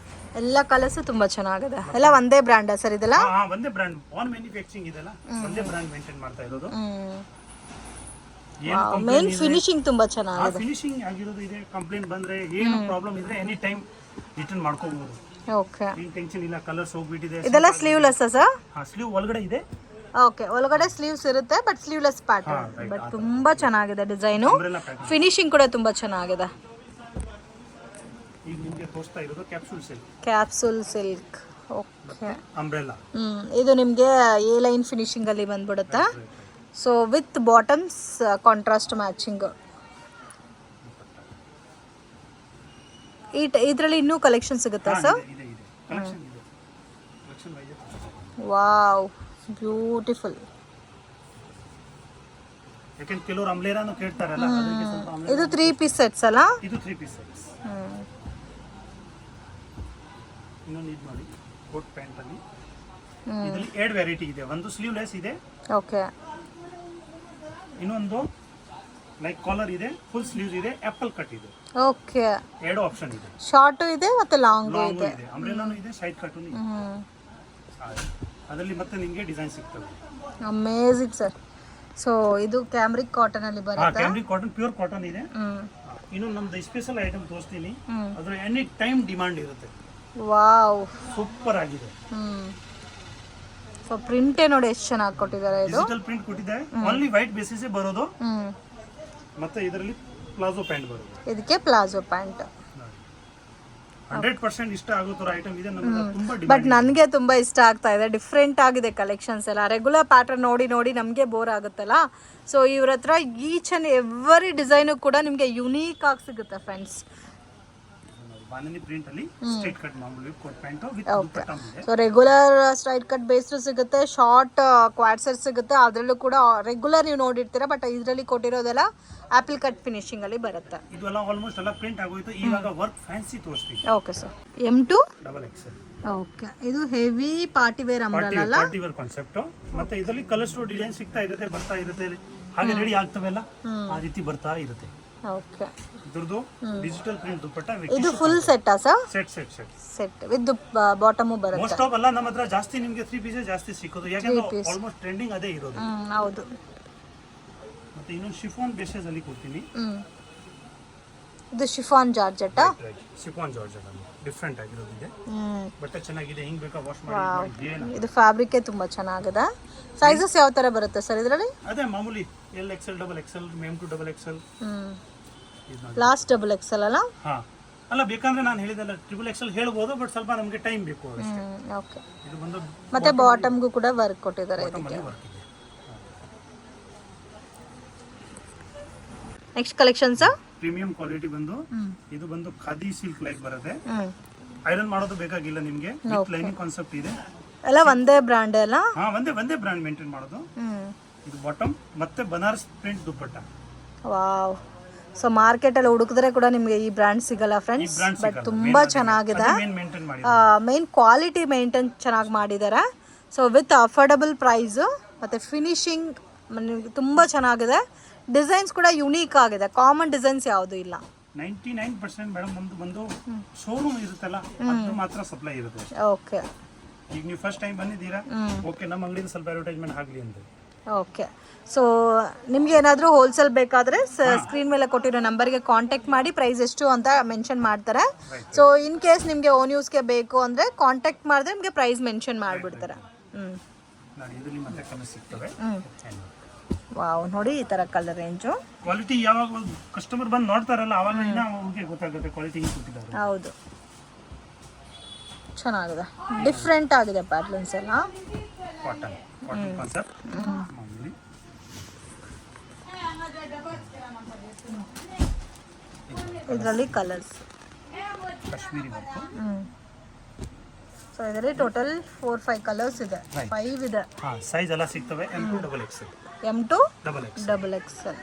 ಎಲ್ಲ ಕಲರ್ಸ್ ತುಂಬಾ ಚೆನ್ನಾಗಿದೆ. ಎಲ್ಲ ಒಂದೇ ಬ್ರ್ಯಾಂಡ್ ಸರ್ ಇದೆಲ್ಲ? ಒಂದೇ ಬ್ರ್ಯಾಂಡ್, ಆನ್ ಮ್ಯಾನುಫ್ಯಾಕ್ಚರಿಂಗ್ ಇದೆಲ್ಲ ಒಂದೇ ಬ್ರ್ಯಾಂಡ್ ಮೇಂಟೈನ್ ಮಾಡ್ತಾ ಇರೋದು. ಮೇನ್ ಫಿನಿಶಿಂಗ್ ತುಂಬಾ ಚೆನ್ನಾಗಿದೆ. ಫಿನಿಶಿಂಗ್ ಆಗಿರೋದು ಇದೆ. ಕಂಪ್ಲೇಂಟ್ ಬಂದ್ರೆ ಏನು ಪ್ರಾಬ್ಲಮ್ ಇದ್ರೆ ಎನಿ ಟೈಮ್ ರಿಟರ್ನ್ ಮಾಡ್ಕೋಬಹುದು. ಓಕೆ, ಏನು ಟೆನ್ಷನ್ ಇಲ್ಲ. ಕಲರ್ಸ್ ಹೋಗ್ಬಿಟ್ಟಿದೆ. ಇದೆಲ್ಲ ಸ್ಲೀವ್ಲೆಸ್ ಸರ್? ಸ್ಲೀವ್ ಒಳಗಡೆ ಇದೆ. ಓಕೆ, ಒಳಗಡೆ ಸ್ಲೀವ್ಸ್ ಇರುತ್ತೆ, ಬಟ್ ಸ್ಲೀವ್ಲೆಸ್ ಪ್ಯಾಟರ್ನ್. ಬಟ್ ತುಂಬಾ ಚೆನ್ನಾಗಿದೆ ಡಿಸೈನು, ಫಿನಿಶಿಂಗ್ ಕೂಡ ತುಂಬಾ ಚೆನ್ನಾಗಿದೆ. ಈಗ ನಿಮಗೆ ತೋರಿಸ್ತಾ ಇರೋದು ಕ್ಯಾಪ್ಸೂಲ್ ಸಿಲ್ಕ್. Okay, umbrella. ಇದು ನಿಮಗೆ ಎ ಲೈನ್ ಫಿನಿಶಿಂಗ್ ಅಲ್ಲಿ ಬಂದ್ಬಿಡುತ್ತೆ. So with bottoms contrast matching. ಇದರಲ್ಲಿ ಇನ್ನೂ ಕಲೆಕ್ಷನ್ ಸಿಗುತ್ತಾ ಸರ್? Wow, beautiful. ಕೆಲವರು ಅಂಬ್ರೆಲಾನು ಕೇಳ್ತಾರಲ್ಲ, ಇದು 3 ಪೀಸ್ ಸೆಟ್ಸ್ ಅಲ್ಲ? ಇದು 3 ಪೀಸ್ ಸೆಟ್ಸ್. ಇನ್ನೊಂದು ಇದು ನೋಡಿ, ಕೋಟ್ ಪ್ಯಾಂಟ್ ಅಲ್ಲಿ ಇದರಲ್ಲಿ 2 ವೆರೈಟಿ ಇದೆ. ಒಂದು ಸ್ಲೀವ್ಲೆಸ್ ಇದೆ. ಓಕೆ, ಇನ್ನೊಂದು ಲೈಕ್ ಕಾಲರ್ ಇದೆ, ಫುಲ್ ಸ್ಲೀವ್ಸ್ ಇದೆ, ಆಪಲ್ ಕಟ್ ಇದೆ. ಓಕೆ, 2 ಆಪ್ಷನ್ ಇದೆ. ಶಾರ್ಟ್ ಇದೆ ಮತ್ತೆ ಲಾಂಗ್ ಇದೆ. ಅಂಬ್ರೆಲಾನು ಇದೆ, ಸೈಡ್ ಕಟ್ ಇದೆ. ಅದರಲ್ಲಿ ಮತ್ತೆ ನಿಮಗೆ ಡಿಸೈನ್ ಸಿಗ್ತವೆ. Amazing sir. ಸೊ ಇದು ಕ್ಯಾಮ್ರಿಕ್ ಕಾಟನ್ ಅಲ್ಲಿ ಬರುತ್ತೆ. ಕ್ಯಾಮ್ರಿಕ್ ಕಾಟನ್, ಪ್ಯೂರ್ ಕಾಟನ್ ಇದೆ. ಇನ್ನು ನಮ್ದು ಸ್ಪೆಷಲ್ ಐಟಮ್ ತೋರಿಸ್ತೀನಿ, ಅದ್ರ ಎನಿ ಟೈಮ್ ಡಿಮಾಂಡ್ ಇರುತ್ತೆ. ವಾವ್, ಸೂಪರ್ ಆಗಿದೆ. ಸೊ ಪ್ರಿಂಟೇ ನೋಡಿ ಎಷ್ಟು ಚೆನ್ನಾಗಿ ಕೊಟ್ಟಿದ್ದಾರೆ. ಇದು ಡಿಜಿಟಲ್ ಪ್ರಿಂಟ್ ಕೊಟ್ಟಿದ್ದಾರೆ, ಓನ್ಲಿ ವೈಟ್ ಬೇಸಿಸ್ ಬರೋದು. ಮತ್ತೆ ಇದರಲ್ಲಿ ಪ್ಲಾಜೋ ಪ್ಯಾಂಟ್ ಬರೋದು. ಇದಕ್ಕೆ ಪ್ಲಾಜೋ ಪ್ಯಾಂಟ್ 100% ಇಷ್ಟ ಆಗುತ್ತೋ ಐಟಮ್ ಇದೆ. ನಮಗೆ ತುಂಬಾ ಬಟ್ ನನಗೆ ತುಂಬಾ ಇಷ್ಟ ಆಗ್ತಾ ಇದೆ. ಡಿಫ್ರೆಂಟ್ ಆಗಿದೆ ಕಲೆಕ್ಷನ್ಸ್ ಎಲ್ಲ. ರೆಗ್ಯುಲರ್ ಪ್ಯಾಟರ್ನ್ ನೋಡಿ ನೋಡಿ ನಮಗೆ ಬೋರ್ ಆಗುತ್ತಲ್ಲ. ಸೊ ಇವ್ರ ಹತ್ರ ಈಚ್ ಅಂಡ್ ಎವ್ರಿ ಡಿಸೈನು ಕೂಡ ನಿಮಗೆ ಯುನೀಕ್ ಆಗಿ ಸಿಗುತ್ತೆ ಫ್ರೆಂಡ್ಸ್. ಬಾಂಧನಿ ಪ್ರಿಂಟ್ ಅಲ್ಲಿ ಸ್ಟ್ರೈಟ್ ಕಟ್ ಮಾಮೂಲಿ ಕೋಟ್ ಪ್ಯಾಂಟ್ ವಿತ್ ದುಪಟ್ಟಾ ಇದೆ. So regular straight cut base ಸಿಗುತ್ತೆ, ಶಾರ್ಟ್ ಕ್ವಾಡ್ ಸೆಟ್ ಸಿಗುತ್ತೆ. ಅದರಲ್ಲೂ ಕೂಡ ರೆಗ್ಯುಲರ್ ನೀವು ನೋಡಿರ್ತೀರಾ, ಬಟ್ ಇದರಲ್ಲಿ ಕೊಟ್ಟಿರೋದೆಲ್ಲ ಆಪಲ್ ಕಟ್ ಫಿನಿಶಿಂಗ್ ಅಲ್ಲಿ ಬರುತ್ತೆ. ಇದೆಲ್ಲ ಆಲ್ಮೋಸ್ಟ್ ಎಲ್ಲ ಪ್ರಿಂಟ್ ಆಗೋಯ್ತು. ಇವಾಗ ವರ್ಕ್ ಫ್ಯಾನ್ಸಿ ತೋರಿಸ್ತೀವಿ. Okay sir. M2 XXL. Okay, ಇದು ಹೆವಿ ಪಾರ್ಟಿ ವೇರ್ ಅಂಬ್ರೆಲಾ ಅಲ್ಲ? Party wear concept. ಮತ್ತೆ ಇದರಲ್ಲಿ ಕಲರ್ಸ್ ಡಿಸೈನ್ ಸಿಗ್ತಾ ಇರುತ್ತೆ, ಬರ್ತಾ ಇರುತ್ತೆ, ಹಾಗೆ ರೆಡಿ ಆಗ್ತವೆಲ್ಲ ಆ ರೀತಿ ಬರ್ತಾ ಇರುತ್ತೆ. ಓಕೆ, ಇದ್ರದ್ದು ಡಿಜಿಟಲ್ ಪ್ರಿಂಟ್ ದುಪಟ್ಟಾ. ಇದು ಫುಲ್ ಸೆಟ್ ಆ ಸರ್? ಸೆಟ್ ವಿತ್ ಬಾಟಮ್ ಬರುತ್ತೆ. ಮೋಸ್ಟ್ ಆಫ್ ಎಲ್ಲ ನಮ್ಮ ಹತ್ರ ಜಾಸ್ತಿ ನಿಮಗೆ 3 ಪೀಸಸ್ ಜಾಸ್ತಿ ಸಿಕ್ಕೋದು, ಯಾಕಂದ್ರೆ ಆಲ್ಮೋಸ್ಟ್ ಟ್ರೆಂಡಿಂಗ್ ಅದೇ ಇರೋದು. ಹೌದು. ಮತ್ತೆ ಇನ್ನೊಂದು ಶಿಫಾನ್ ಬೇಸಸ್ ಅಲ್ಲಿ ಕೊಡ್ತೀನಿ. ಇದು ಶಿಫಾನ್ ಜಾರ್ಜೆಟ್. ಶಿಫಾನ್ ಜಾರ್ಜೆಟ್ ಅಲ್ಲಿ ಡಿಫರೆಂಟ್ ಆಗಿರೋದಿದೆ. ಬಟ್ಟೆ ಚೆನ್ನಾಗಿದೆ, ಹಿಂಗ್ ಬೇಕಾ ವಾಶ್ ಮಾಡಿ. ಇದು ಫ್ಯಾಬ್ರಿಕ್ ತುಂಬಾ ಚೆನ್ನಾಗಿದೆ. ಸೈಜಸ್ ಯಾವ ತರ ಬರುತ್ತೆ ಸರ್ ಇದರಲ್ಲಿ? ಅದೇ ಮಾಮೂಲಿ LXL, XXL, M2 XXL. Last XXL ಅಲ್ಲ? ಹಾ, ಅಲ್ಲ ಬೇಕಂದ್ರೆ ನಾನು ಹೇಳಿದಲ್ಲ XXL ಹೇಳ್ಬೋದು, ಬಟ್ ಸ್ವಲ್ಪ ನಮಗೆ ಟೈಮ್ ಬೇಕು ಅಷ್ಟೇ. ಓಕೆ. ಇದು ಬಂದು ಮತ್ತೆ ಬಾಟಮ್ಗೂ ಕೂಡ ವರ್ಕ್ ಕೊಟ್ಟಿದ್ದಾರೆ ಇದಕ್ಕೆ. ನೆಕ್ಸ್ಟ್ ಕಲೆಕ್ಷನ್ಸ್ ಪ್ರೀಮಿಯಂ ಕ್ವಾಲಿಟಿ ಬಂದು ಇದು ಬಂದು ಖಾದಿ ಸಿಲ್ಕ್ ಲೈಕ್ ಬರುತ್ತೆ. ಐರನ್ ಮಾಡೋದು ಬೇಕಾಗಿಲ್ಲ ನಿಮಗೆ, ವಿತ್ ಲೈನಿಂಗ್ ಕಾನ್ಸೆಪ್ಟ್ ಇದೆ. ಎಲ್ಲ ಒಂದೇ ಬ್ರಾಂಡ್ ಅಲ್ಲ? ಹಾ, ಒಂದೇ ಬ್ರಾಂಡ್ ಮೇಂಟೈನ್ ಮಾಡೋದು. ಇದು ಬಾಟಮ್ ಮತ್ತೆ Banaras print dupatta. Wow. So market ಅಲ್ಲಿ ಹುಡುಕಿದ್ರೆ ಕೂಡ ನಿಮಗೆ ಈ ಬ್ರಾಂಡ್ ಸಿಗಲ್ಲ ಫ್ರೆಂಡ್ಸ್, ಬಟ್ ತುಂಬಾ ಚೆನ್ನಾಗಿದೆ. ಮೇನ್ ಕ್ವಾಲಿಟಿ ಮೇಂಟೈನ್ ಚೆನ್ನಾಗಿ ಮಾಡಿದ್ದಾರೆ. ಸೊ ವಿತ್ ಅಫೋರ್ಡಬಲ್ ಪ್ರೈಸ್ ಮತ್ತೆ ಫಿನಿಶಿಂಗ್ ತುಂಬಾ ಚೆನ್ನಾಗಿದೆ. ಡಿಸೈನ್ಸ್ ಕೂಡ ಯುನೀಕ್ ಆಗಿದೆ, ಕಾಮನ್ ಡಿಸೈನ್ಸ್ ಯಾವುದು ಇಲ್ಲ. 99% ಮೇಡಮ್ ಒಂದು ಶೋರೂಮ್ ಇರುತ್ತಲ್ಲ, ಅದು ಮಾತ್ರ ಸಪ್ಲೈ ಇರುತ್ತೆ. ಓಕೆ. ಈಗ ನೀವು ಫಸ್ಟ್ ಟೈಮ್ ಬಂದಿದ್ದೀರಾ, ಓಕೆ ನಮ್ಮ ಅಂಗಡಿಯಿಂದ ಸ್ವಲ್ಪ ಅಡ್ವರ್ಟೈಸ್ಮೆಂಟ್ ಆಗಲಿ ಅಂತ. ಓಕೆ. ಸೊ ನಿಮ್ಗೆ ಏನಾದರೂ ಹೋಲ್ಸೇಲ್ ಬೇಕಾದರೆ ಸ್ಕ್ರೀನ್ ಮೇಲೆ ಕೊಟ್ಟಿರೋ ನಂಬರ್ಗೆ ಕಾಂಟ್ಯಾಕ್ಟ್ ಮಾಡಿ, ಪ್ರೈಸ್ ಎಷ್ಟು ಅಂತ ಮೆನ್ಷನ್ ಮಾಡ್ತಾರೆ. ಸೊ ಇನ್ ಕೇಸ್ ನಿಮಗೆ ಓನ್ ಯೂಸ್ಗೆ ಬೇಕು ಅಂದರೆ ಕಾಂಟ್ಯಾಕ್ಟ್ ಮಾಡಿದ್ರೆ ನಿಮಗೆ ಪ್ರೈಸ್ ಮೆನ್ಷನ್ ಮಾಡಿಬಿಡ್ತಾರೆ. ವಾವ್, ನೋಡಿ ಈ ಥರ ಕಲರ್ ರೇಂಜು. ಕ್ವಾಲಿಟಿ ಯಾವಾಗ ಕಸ್ಟಮರ್ ಬಂದು ನೋಡ್ತಾರಲ್ಲ ಅವಾಗ ಅವ್ರಿಗೆ ಗೊತ್ತಾಗುತ್ತೆ ಕ್ವಾಲಿಟಿ ಹೇಗೆ ಕೊಟ್ಟಿದ್ದಾರೆ. ಹೌದು, ಚೆನ್ನಾಗಿದೆ, ಡಿಫ್ರೆಂಟ್ ಆಗಿದೆ ಪ್ಯಾಟರ್ನ್ಸ್ ಎಲ್ಲ. ಕಾಟನ್ ಕಾನ್ಸೆಪ್ಟ್ ಮಾಮೂಲಿ. ಇದರಲ್ಲಿ ಕಲರ್ಸ್ ಕಾಶ್ಮೀರಿ ವರ್ಕ್. ಸೊ ಇದರಲ್ಲಿ ಟೋಟಲ್ 4-5 ಕಲರ್ಸ್ ಇದೆ, 5 ಇದೆ. ಹಾ, ಸೈಜ್ ಎಲ್ಲ ಸಿಗ್ತವೆ. M2 XXL. M2 XXL.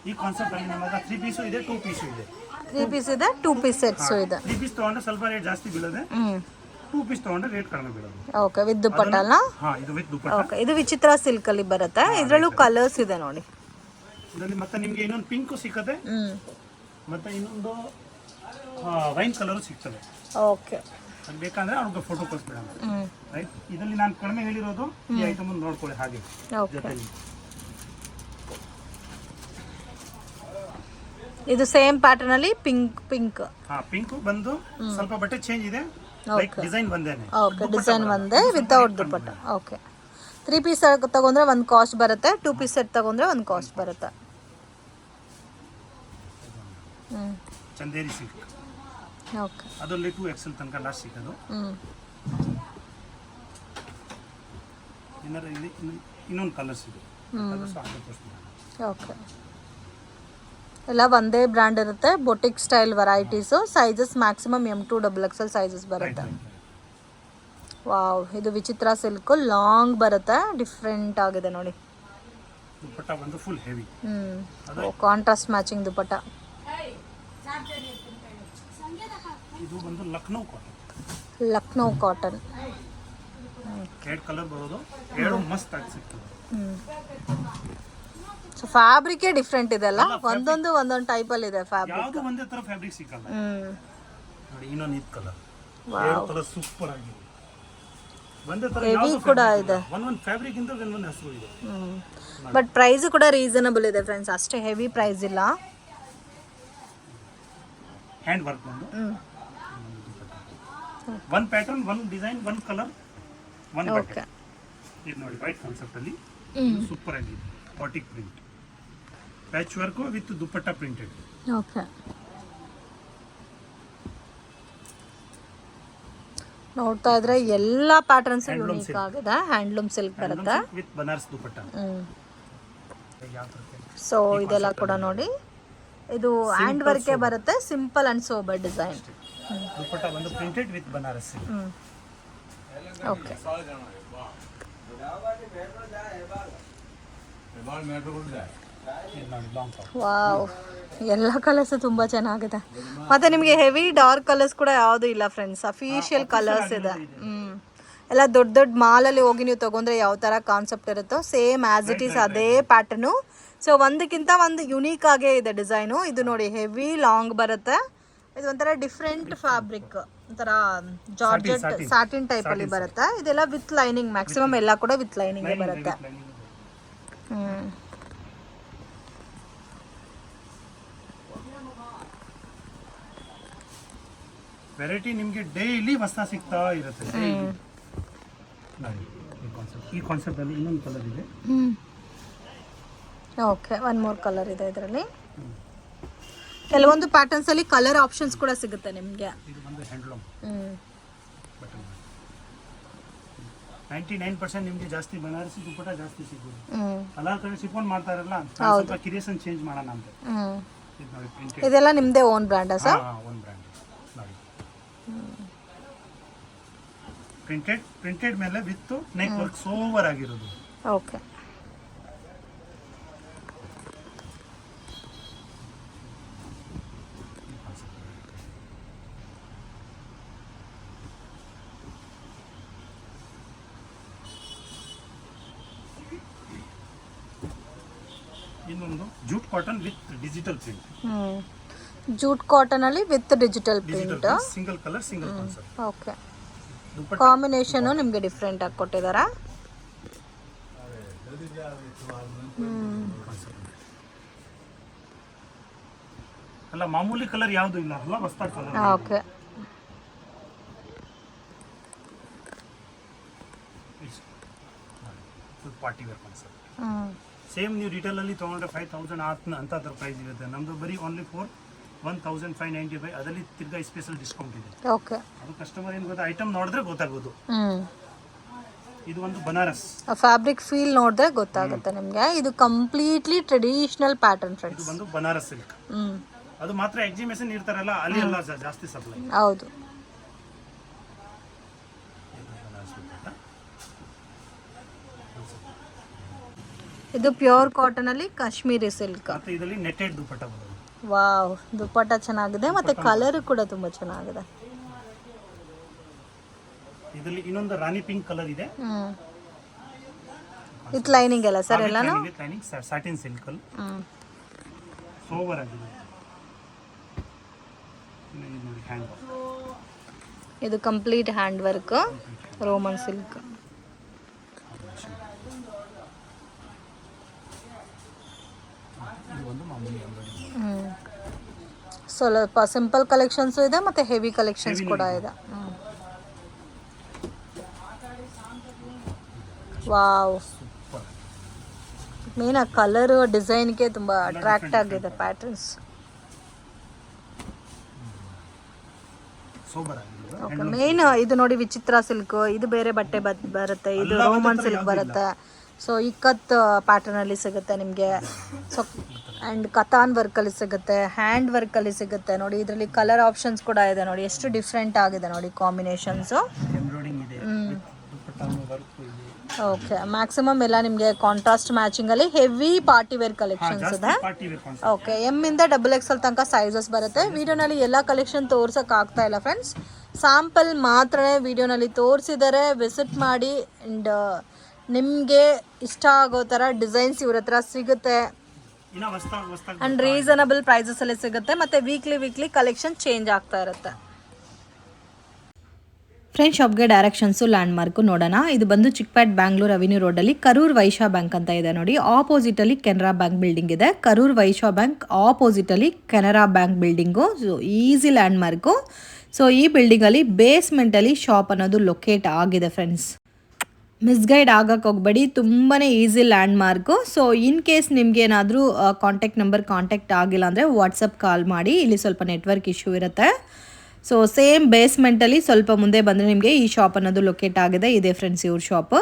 ಈ ಕಾನ್ಸೆಪ್ಟ್ ಅಲ್ಲಿ ನಮ್ಮ ಹತ್ರ 3 ಪೀಸು ಇದೆ, 2 ಪೀಸು ಇದೆ. 3 ಪೀಸ್ ಇದೆ, 2 ಪೀಸ್ ಸೆಟ್ಸ್ ಇದೆ. 3 ಪೀಸ್ ತಗೊಂಡ್ರೆ ಸ್ವಲ್ಪ ರೇಟ್ ಜಾಸ್ತಿ ಬೀಳೋದೆ, 2 ಪೀಸ್ ತಗೊಂಡ್ರೆ ರೇಟ್ ಕಡಿಮೆ ಬೀಳೋದು. ಓಕೆ, ವಿತ್ ದುಪಟ್ಟಾ ಅಲ್ಲ? ಹಾ, ಇದು ವಿತ್ ದುಪಟ್ಟಾ. ಓಕೆ, ಇದು ವಿಚಿತ್ರ ಸಿಲ್ಕ್ ಅಲ್ಲಿ ಬರುತ್ತೆ. ಇದರಲ್ಲೂ ಕಲರ್ಸ್ ಇದೆ ನೋಡಿ. ಇದರಲ್ಲಿ ಮತ್ತೆ ನಿಮಗೆ ಇನ್ನೊಂದು ಪಿಂಕ್ ಸಿಕ್ಕದೆ, ಮತ್ತೆ ಇನ್ನೊಂದು ವೈನ್ ಕಲರ್ ಸಿಗ್ತದೆ. ಓಕೆ, ಅದು ಬೇಕಂದ್ರೆ ಅವ್ರಿಗೆ ಫೋಟೋ ಕಳಿಸ್ಬಿಡೋಣ. ರೈಟ್, ಇದರಲ್ಲಿ ನಾನು ಕಡಿಮೆ ಹೇಳಿರೋದು ಈ ಐಟಮ್ ಅನ್ನು ನೋಡ್ಕೊಳ್ಳಿ ಹಾಗೆ ಜೊತೆಲಿ. ಇದು ಸೇಮ್ ಪ್ಯಾಟರ್ನ್ ಅಲ್ಲಿ ಪಿಂಕ್. ಹಾ, ಪಿಂಕ್ ಬಂದು ಸ್ವಲ್ಪ ಬಟ್ಟೆ ಚೇಂಜ್ ಇದೆ, ಲೈಕ್ ಡಿಸೈನ್ ಒಂದೇನೆ. ಓಕೆ, ಡಿಸೈನ್ ಒಂದೇ ವಿತೌಟ್ ದುಪಟ್ಟಾ. ಓಕೆ, 3 ಪೀಸ್ ತಗೊಂಡ್ರೆ ಒಂದು ಕಾಸ್ಟ್ ಬರುತ್ತೆ, 2 ಪೀಸ್ ಸೆಟ್ ತಗೊಂಡ್ರೆ ಒಂದು ಕಾಸ್ಟ್ ಬರುತ್ತೆ. ಚಂದೇರಿ ಸಿಲ್ಕ್. ಓಕೆ, ಅದರಲ್ಲಿ 2XL ತನಕ ಲಾಸ್ಟ್ ಸಿಗೋದು. ಇನ್ನೊಂದು ಕಲರ್ಸ್ ಇದೆ. ಓಕೆ, ಎಲ್ಲ ಒಂದೇ ಬ್ರ್ಯಾಂಡ್ ಇರುತ್ತೆ. Boutique style varieties. Sizes maximum M2 XXL sizes ಬರುತ್ತೆ. ವಾವ್, ಇದು ವಿಚಿತ್ರ ಸಿಲ್ಕ್ ಲಾಂಗ್ ಬರುತ್ತೆ, ಡಿಫ್ರೆಂಟ್ ಆಗಿದೆ ನೋಡಿ. ದುಪಟ್ಟಾ ಬಂದು full heavy. Contrast matching dupatta. ಇದು ಬಂದು ಲಕ್ನೋ ಕಾಟನ್. ಎರಡು ಕಲರ್ ಬರೋದು, ಎರಡು ಮಸ್ತ್ ಆಗಿ ಸಿಗ್ತದೆ. ಸೊ ಫ್ಯಾಬ್ರಿಕೇ ಡಿಫ್ರೆಂಟ್ ಇದೆ ಅಲ್ಲ, ಒಂದೊಂದು ಟೈಪ್ ಅಲ್ಲಿ ಇದೆ ಫ್ಯಾಬ್ರಿಕ್. ಯಾವುದು ಒಂದೇ ತರ ಫ್ಯಾಬ್ರಿಕ್ ಸಿಗಲ್ಲ ನೋಡಿ. ಇನ್ನೊಂದು ಇದು ಕಲರ್, ಎರಡು ಕಲರ್ ಸೂಪರ್ ಆಗಿದೆ. ಒಂದೇ ತರ ಹೆವಿ ಕೂಡ ಇದೆ. ಒಂದೊಂದು ಫ್ಯಾಬ್ರಿಕ್ ಇಂದ ಒಂದೊಂದು ಹೆಸರು ಇದೆ. ಬಟ್ ಪ್ರೈಸ್ ಕೂಡ ರೀಸನಬಲ್ ಇದೆ ಫ್ರೆಂಡ್ಸ್, ಅಷ್ಟೇ ಹೆವಿ ಪ್ರೈಸ್ ಇಲ್ಲ. ಹ್ಯಾಂಡ್ ವರ್ಕ್ ಬಂದು one pattern, one design, one colour, one button. ಇದು ನೋಡಿ ವೈಟ್ ಕಾನ್ಸೆಪ್ಟ್ ಅಲ್ಲಿ ಸೂಪರ್ ಆಗಿದೆ. Batik print, patch work with dupatta printed. Okay, ನೋಡ್ತಾ ಇದ್ರೆ ಎಲ್ಲ ಪ್ಯಾಟರ್ನ್ಸ್ ಯೂನಿಕ್ ಆಗಿದೆ. ಹ್ಯಾಂಡ್ಲೂಮ್ ಸಿಲ್ಕ್ ಬರುತ್ತೆ ವಿತ್ ಬನಾರಸ್ ದುಪ್ಪಟ್ಟ. ಸೊ ಇದೆಲ್ಲ ಕೂಡ ನೋಡಿ, ಇದು ಹ್ಯಾಂಡ್ ವರ್ಕೆ ಬರುತ್ತೆ, ಸಿಂಪಲ್ ಅಂಡ್ ಸೋಬರ್ ಡಿಸೈನ್. ದುಪ್ಪಟ್ಟ ಬಂದು printed with Banaras. Okay, wow, ಎಲ್ಲ ಕಲರ್ಸ್ ತುಂಬಾ ಚೆನ್ನಾಗಿದೆ. ಮತ್ತೆ ನಿಮಗೆ ಹೆವಿ ಡಾರ್ಕ್ ಕಲರ್ಸ್ ಕೂಡ ಯಾವುದು ಇಲ್ಲ ಫ್ರೆಂಡ್ಸ್, ಅಫಿಷಿಯಲ್ ಕಲರ್ಸ್ ಇದೆ. ಎಲ್ಲ ದೊಡ್ಡ ದೊಡ್ಡ ಮಾಲಲ್ಲಿ ಹೋಗಿ ನೀವು ತೊಗೊಂಡ್ರೆ ಯಾವ ಥರ ಕಾನ್ಸೆಪ್ಟ್ ಇರುತ್ತೋ ಸೇಮ್ ಆ್ಯಸ್ ಇಟ್ ಈಸ್ ಅದೇ ಪ್ಯಾಟರ್ನು. ಸೊ ಒಂದಕ್ಕಿಂತ ಒಂದು ಯುನೀಕ್ ಆಗೇ ಇದೆ ಡಿಸೈನು. ಇದು ನೋಡಿ ಹೆವಿ ಲಾಂಗ್ ಬರುತ್ತೆ. ಇದು ಒಂಥರ ಡಿಫ್ರೆಂಟ್ ಫ್ಯಾಬ್ರಿಕ್, ಒಂಥರ ಜಾರ್ಜೆಟ್ ಸ್ಯಾಟಿನ್ ಟೈಪಲ್ಲಿ ಬರುತ್ತೆ. ಇದೆಲ್ಲ ವಿತ್ ಲೈನಿಂಗ್, ಮ್ಯಾಕ್ಸಿಮಮ್ ಎಲ್ಲ ಕೂಡ ವಿತ್ ಲೈನಿಂಗ್ ಬರುತ್ತೆ. ವೆರೈಟಿ ನಿಮಗೆ ಡೈಲಿ ಹೊಸ ಸಿಗ್ತಾ ಇರುತ್ತೆ. ಈ ಕಾನ್ಸೆಪ್ಟ್ ಅಲ್ಲಿ ಇನ್ನೊಂದು ಕಲರ್ ಇದೆ. ಓಕೆ, ಒನ್ ಮೋರ್ ಕಲರ್ ಇದೆ ಇದರಲ್ಲಿ. ಕೆಲವೊಂದು ಪ್ಯಾಟರ್ನ್ಸ್ ಅಲ್ಲಿ ಕಲರ್ ಆಪ್ಷನ್ಸ್ ಕೂಡ ಸಿಗುತ್ತೆ ನಿಮಗೆ. ಇದು ಬಂದು ಹ್ಯಾಂಡ್ಲೂಮ್. 99% ನಿಮಗೆ ಜಾಸ್ತಿ ಬನಾರಸಿ ದುಪ್ಪಟ್ಟ ಜಾಸ್ತಿ ಸಿಗೋದು. ಎಲ್ಲ ಕಡೆ ಶಿಫಾನ್ ಮಾಡ್ತಾ ಇರಲ್ಲ, ಸ್ವಲ್ಪ ಕ್ರಿಯೇಷನ್ ಚೇಂಜ್ ಮಾಡೋಣ ಅಂತ. ಇದೆಲ್ಲ ನಿಮ್ಮದೇ own brand sir? Own brand ನೋಡಿ. ಪ್ರಿಂಟೆಡ್ ಮೇಲೆ ವಿತ್ ನೆಕ್ ವರ್ಕ್ ಸೋವರ್ ಆಗಿರೋದು. ಓಕೆ, ಇನ್ನೊಂದು jute cotton with digital print. Jute cotton ಅಲ್ಲಿ with digital print, single colour single concept. Okay, combination ನಿಮಗೆ ಡಿಫ್ರೆಂಟ್ ಆಗಿ ಕೊಟ್ಟಿದ್ದಾರೆ. ಅಲ್ಲ ಮಾಮೂಲಿ ಕಲರ್ ಯಾವುದು ಇಲ್ಲ ಅಲ್ಲ, ಹೊಸ colour. Okay, party wear concept. Same ನೀವು ರಿಟೇಲ್ ಅಲ್ಲಿ ತಗೊಂಡ್ರೆ 5000 ಅಂತ ಅದ್ರ ಪ್ರೈಸ್ ಇರುತ್ತೆ. ನಮ್ದು ಬರೀ ಓನ್ಲಿ ಫಾರ್ 1595. ಅದರಲ್ಲಿ ತಿರ್ಗಾ ಸ್ಪೆಷಲ್ ಡಿಸ್ಕೌಂಟ್ ಇದೆ. ಓಕೆ, ಅದು ಕಸ್ಟಮರ್ ಏನು ಗೊತ್ತಾ, ಐಟಮ್ ನೋಡಿದ್ರೆ ಗೊತ್ತಾಗೋದು. ಇದು ಒಂದು ಬನಾರಸ್ ಫ್ಯಾಬ್ರಿಕ್ ಫೀಲ್ ನೋಡಿದ್ರೆ ಗೊತ್ತಾಗುತ್ತೆ ನಿಮಗೆ. ಇದು ಕಂಪ್ಲೀಟ್ಲಿ ಟ್ರೆಡಿಷನಲ್ ಪ್ಯಾಟರ್ನ್ ಫ್ರೆಂಡ್ಸ್. ಇದು ಬಂದು ಬನಾರಸ್ ಸಿಲ್ಕ್. ಅದು ಮಾತ್ರ ಎಕ್ಸಿಬಿಷನ್ ಇರ್ತಾರಲ್ಲ ಅಲ್ಲಿ ಎಲ್ಲ ಜಾಸ್ತಿ ಸಪ್ಲೈ. ಹೌದು, ಇದು ಪ್ಯೂರ್ ಕಾಟನ್ ಅಲ್ಲಿ ಕಾಶ್ಮೀರಿ ಸಿಲ್ಕ್. ಮತ್ತೆ ಇದರಲ್ಲಿ ನೆಟೆಡ್ ದುಪ್ಪಟ್ಟ ಬರುತ್ತೆ. ವಾವ್, ದುಪ್ಪಟ್ಟ ಚೆನ್ನಾಗಿದೆ, ಮತ್ತೆ ಕಲರ್ ಕೂಡ ತುಂಬಾ ಚೆನ್ನಾಗಿದೆ. ಇದರಲ್ಲಿ ಇನ್ನೊಂದು ರಾಣಿ ಪಿಂಕ್ ಕಲರ್ ಇದೆ. ವಿತ್ ಲೈನಿಂಗ್ ಎಲ್ಲ ಸರ್ ಎಲ್ಲಾನು ಲೈನಿಂಗ್ ಸಾಟಿನ್ ಸಿಲ್ಕ್ ಅಲ್ಲಿ ಸೋವರ್ ಆಗಿದೆ. ಇದು complete hand work, Roman silk. ಸ್ವಲ್ಪ ಸಿಂಪಲ್ ಕಲೆಕ್ಷನ್ಸ್ ಇದೆ ಮತ್ತೆ ಹೆವಿ ಕಲೆಕ್ಷನ್ಸ್ ಕೂಡ ಇದೆ. ವಾವ್, ಮೇನ್ ಆ ಕಲರ್ ಡಿಸೈನ್ಗೆ ತುಂಬ ಅಟ್ರಾಕ್ಟ್ ಆಗಿದೆ ಪ್ಯಾಟರ್ನ್ಸ್. ಓಕೆ, ಮೇನ್ ಇದು ನೋಡಿ ವಿಚಿತ್ರ ಸಿಲ್ಕ್, ಇದು ಬೇರೆ ಬಟ್ಟೆ ಬರುತ್ತೆ, ಇದು ರೋಮನ್ ಸಿಲ್ಕ್ ಬರುತ್ತೆ. ಸೊ ಇಕ್ಕತ್ ಪ್ಯಾಟರ್ನಲ್ಲಿ ಸಿಗುತ್ತೆ ನಿಮಗೆ. ಸೊ ಆ್ಯಂಡ್ ಕತಾನ್ ವರ್ಕಲ್ಲಿ ಸಿಗುತ್ತೆ, ಹ್ಯಾಂಡ್ ವರ್ಕಲ್ಲಿ ಸಿಗುತ್ತೆ. ನೋಡಿ ಇದರಲ್ಲಿ ಕಲರ್ ಆಪ್ಷನ್ಸ್ ಕೂಡ ಇದೆ ನೋಡಿ, ಎಷ್ಟು ಡಿಫ್ರೆಂಟ್ ಆಗಿದೆ ನೋಡಿ ಕಾಂಬಿನೇಷನ್ಸು. ಓಕೆ, ಮ್ಯಾಕ್ಸಿಮಮ್ ಎಲ್ಲ ನಿಮಗೆ ಕಾಂಟ್ರಾಸ್ಟ್ ಮ್ಯಾಚಿಂಗಲ್ಲಿ ಹೆವಿ ಪಾರ್ಟಿ ವೇರ್ ಕಲೆಕ್ಷನ್ಸ್ ಇದೆ. ಓಕೆ, ಎಮ್ ಇಂದ XXL ತನಕ ಸೈಜಸ್ ಬರುತ್ತೆ. ವಿಡಿಯೋನಲ್ಲಿ ಎಲ್ಲ ಕಲೆಕ್ಷನ್ ತೋರ್ಸೋಕೆ ಆಗ್ತಾ ಇಲ್ಲ ಫ್ರೆಂಡ್ಸ್, ಸ್ಯಾಂಪಲ್ ಮಾತ್ರ ವಿಡಿಯೋನಲ್ಲಿ ತೋರಿಸಿದ್ದಾರೆ. ವಿಸಿಟ್ ಮಾಡಿ ಆ್ಯಂಡ್ ನಿಮಗೆ ಇಷ್ಟ ಆಗೋ ಥರ ಡಿಸೈನ್ಸ್ ಇವ್ರ ಹತ್ರ ಸಿಗುತ್ತೆ. ಆ್ಯಂಡ್ ರೀಸನಬಲ್ ಪ್ರೈಸಸಲ್ಲಿ ಸಿಗುತ್ತೆ. ಮತ್ತು ವೀಕ್ಲಿ ಕಲೆಕ್ಷನ್ ಚೇಂಜ್ ಆಗ್ತಾ ಇರುತ್ತೆ. ಫ್ರೆಂಡ್ ಶಾಪ್ಗೆ ಡೈರೆಕ್ಷನ್ಸು ಲ್ಯಾಂಡ್ ಮಾರ್ಕು ನೋಡೋಣ. ಇದು ಬಂದು ಚಿಕ್ಪೇಟ್ ಬ್ಯಾಂಗ್ಳೂರ್ ಅವೆನ್ಯೂ ರೋಡಲ್ಲಿ ಕರೂರ್ ವೈಶ್ಯ ಬ್ಯಾಂಕ್ ಅಂತ ಇದೆ ನೋಡಿ. ಆಪೋಸಿಟಲ್ಲಿ ಕೆನರಾ ಬ್ಯಾಂಕ್ ಬಿಲ್ಡಿಂಗ್ ಇದೆ. ಕರೂರ್ ವೈಶ್ಯ ಬ್ಯಾಂಕ್ ಆಪೋಸಿಟಲ್ಲಿ Canara bank building. So easy landmark. So ಈ ಬಿಲ್ಡಿಂಗಲ್ಲಿ ಬೇಸ್ಮೆಂಟಲ್ಲಿ ಶಾಪ್ ಅನ್ನೋದು ಲೊಕೇಟ್ ಆಗಿದೆ ಫ್ರೆಂಡ್ಸ್. ಮಿಸ್ಗೈಡ್ ಆಗಕ್ಕೆ ಹೋಗಬೇಡಿ, ತುಂಬಾ easy landmark. So in case ನಿಮ್ಗೆ ಏನಾದರೂ ಕಾಂಟ್ಯಾಕ್ಟ್ ಆಗಿಲ್ಲ ಅಂದರೆ ವಾಟ್ಸಪ್ ಕಾಲ್ ಮಾಡಿ. ಇಲ್ಲಿ ಸ್ವಲ್ಪ ನೆಟ್ವರ್ಕ್ ಇಶ್ಯೂ ಇರುತ್ತೆ. ಸೊ ಸೇಮ್ ಬೇಸ್ಮೆಂಟಲ್ಲಿ ಸ್ವಲ್ಪ ಮುಂದೆ ಬಂದರೆ ನಿಮಗೆ ಈ ಶಾಪ್ ಅನ್ನೋದು ಲೊಕೇಟ್ ಆಗಿದೆ. ಇದೆ ಫ್ರೆಂಡ್ಸ್ ಇವ್ರ ಶಾಪ್.